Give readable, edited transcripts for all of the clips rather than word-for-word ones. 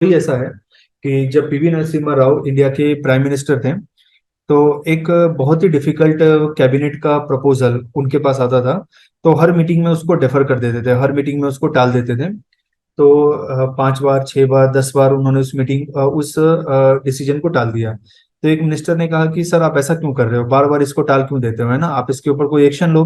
भी ऐसा है कि जब पीवी नरसिम्हा राव इंडिया के प्राइम मिनिस्टर थे, तो एक बहुत ही डिफिकल्ट कैबिनेट का प्रपोजल उनके पास आता था। तो हर मीटिंग में उसको डेफर कर देते थे, हर मीटिंग में उसको टाल देते थे। तो 5 बार, 6 बार, 10 बार उन्होंने उस डिसीजन को टाल दिया। तो एक मिनिस्टर ने कहा कि सर, आप ऐसा क्यों कर रहे हो, बार बार इसको टाल क्यों देते हो, है ना, आप इसके ऊपर कोई एक्शन लो।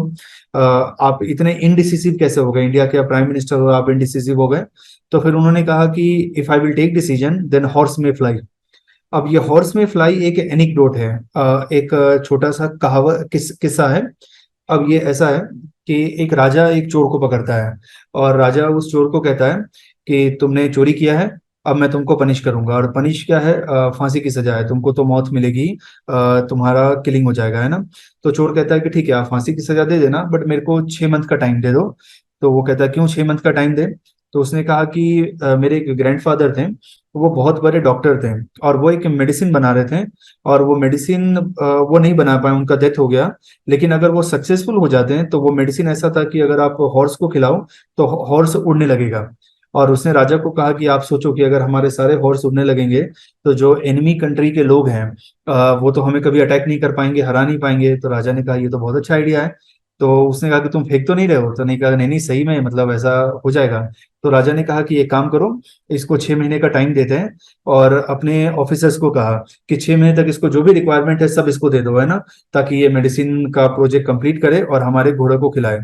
आप इतने इनडिसिसिव कैसे हो गए, इंडिया के प्राइम मिनिस्टर हो, आप इनडिसिसिव हो गए। तो फिर उन्होंने कहा कि if I will take decision then horse में फ्लाई। अब ये हॉर्स में फ्लाई एक एनिक्डोट है, एक छोटा सा किस्सा है। अब ये ऐसा है कि एक राजा एक चोर को पकड़ता है, और राजा उस चोर को कहता है कि तुमने चोरी किया है, अब मैं तुमको पनिश करूंगा। और पनिश क्या है? फांसी की सजा है, तुमको तो मौत मिलेगी, तुम्हारा किलिंग हो जाएगा, है ना। तो चोर कहता है कि ठीक है, आप फांसी की सजा दे देना, बट मेरे को 6 मंथ का टाइम दे दो। तो वो कहता है, क्यों 6 मंथ का टाइम दे? तो उसने कहा कि मेरे एक ग्रैंडफादर थे, वो बहुत बड़े डॉक्टर थे, और वो एक मेडिसिन बना रहे थे। और वो मेडिसिन वो नहीं बना पाए, उनका डेथ हो गया। लेकिन अगर वो सक्सेसफुल हो जाते हैं तो वो मेडिसिन ऐसा था कि अगर आप हॉर्स को खिलाओ तो हॉर्स उड़ने लगेगा। और उसने राजा को कहा कि आप सोचो कि अगर हमारे सारे हॉर्स उड़ने लगेंगे, तो जो एनिमी कंट्री के लोग हैं, वो तो हमें कभी अटैक नहीं कर पाएंगे, हरा नहीं पाएंगे। तो राजा ने कहा, ये तो बहुत अच्छा आइडिया है। तो उसने कहा कि तुम फेंक तो नहीं रहे हो? तो नहीं, कहा नहीं नहीं, सही में, मतलब ऐसा हो जाएगा। तो राजा ने कहा कि एक काम करो, इसको 6 महीने का टाइम देते हैं। और अपने ऑफिसर्स को कहा कि 6 महीने तक इसको जो भी रिक्वायरमेंट है सब इसको दे दो, है ना, ताकि ये मेडिसिन का प्रोजेक्ट कंप्लीट करे और हमारे घोड़े को खिलाए।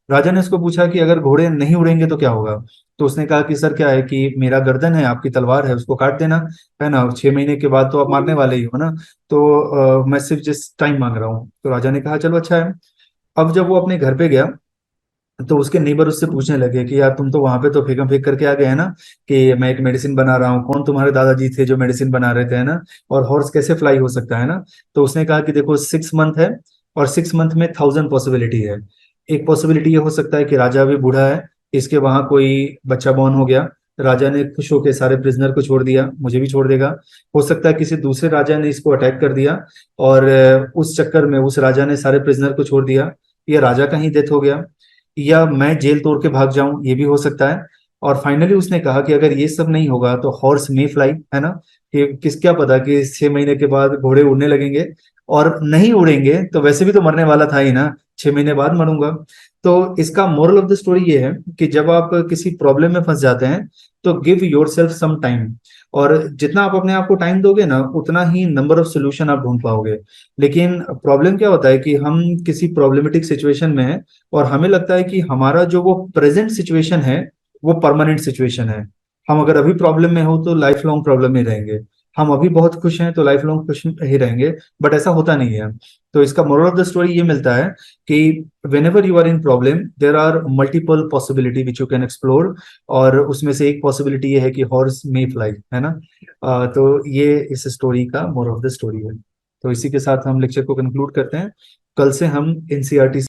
राजा ने उसको पूछा कि अगर घोड़े नहीं उड़ेंगे तो क्या होगा? तो उसने कहा कि सर, क्या है कि मेरा गर्दन है, आपकी तलवार है, उसको काट देना, है ना। 6 महीने के बाद तो आप मारने वाले ही हो ना। तो मैं सिर्फ जिस टाइम मांग रहा हूँ। तो राजा ने कहा, चलो अच्छा है। अब जब वो अपने घर पे गया, तो उसके नेबर उससे पूछने लगे कि यार, तुम तो वहां पे तो फेंकम फेंक करके आ गए, है ना, कि मैं एक मेडिसिन बना रहा हूँ, कौन तुम्हारे दादाजी थे जो मेडिसिन बना रहे थे, है ना, और हॉर्स कैसे फ्लाई हो सकता है ना। तो उसने कहा कि देखो, 6 मंथ है, और 6 मंथ में 1000 पॉसिबिलिटी है। एक पॉसिबिलिटी ये हो सकता है कि राजा भी बूढ़ा है, इसके वहां कोई बच्चा बॉर्न हो गया, राजा ने खुश होकर सारे प्रिजनर को छोड़ दिया, मुझे भी छोड़ देगा। हो सकता है किसी दूसरे राजा ने इसको अटैक कर दिया, और उस चक्कर में उस राजा ने सारे प्रिजनर को छोड़ दिया, या राजा का ही डेथ हो गया, या मैं जेल तोड़ के भाग जाऊं, ये भी हो सकता है। और फाइनली उसने कहा कि अगर ये सब नहीं होगा तो हॉर्स में फ्लाई, है ना, कि किस क्या पता कि 6 महीने के बाद घोड़े उड़ने लगेंगे। और नहीं उड़ेंगे तो वैसे भी तो मरने वाला था ही ना, 6 महीने बाद मरूंगा। तो इसका मोरल ऑफ द स्टोरी ये है कि जब आप किसी प्रॉब्लम में फंस जाते हैं, तो give yourself some time. और जितना आप अपने आप को टाइम दोगे ना, उतना ही नंबर ऑफ सोल्यूशन आप ढूंढ पाओगे। लेकिन प्रॉब्लम क्या होता है कि हम किसी प्रॉब्लमेटिक सिचुएशन में हैं, और हमें लगता है कि हमारा जो वो प्रेजेंट सिचुएशन है वो परमानेंट सिचुएशन है। हम अगर अभी प्रॉब्लम में हो तो लाइफ लॉन्ग प्रॉब्लम में रहेंगे, हम अभी बहुत खुश हैं तो लाइफ लॉन्ग खुश ही रहेंगे। बट ऐसा होता नहीं है। तो इसका मोरल ऑफ द स्टोरी ये मिलता है कि whenever you are in problem, there are multiple possibility which you can explore. और उसमें से एक पॉसिबिलिटी ये है कि हॉर्स मे फ्लाई, है ना। तो ये इस स्टोरी का मोरल ऑफ द स्टोरी है। तो इसी के साथ हम लेक्चर को कंक्लूड करते हैं। कल से हम एनसीईआरटी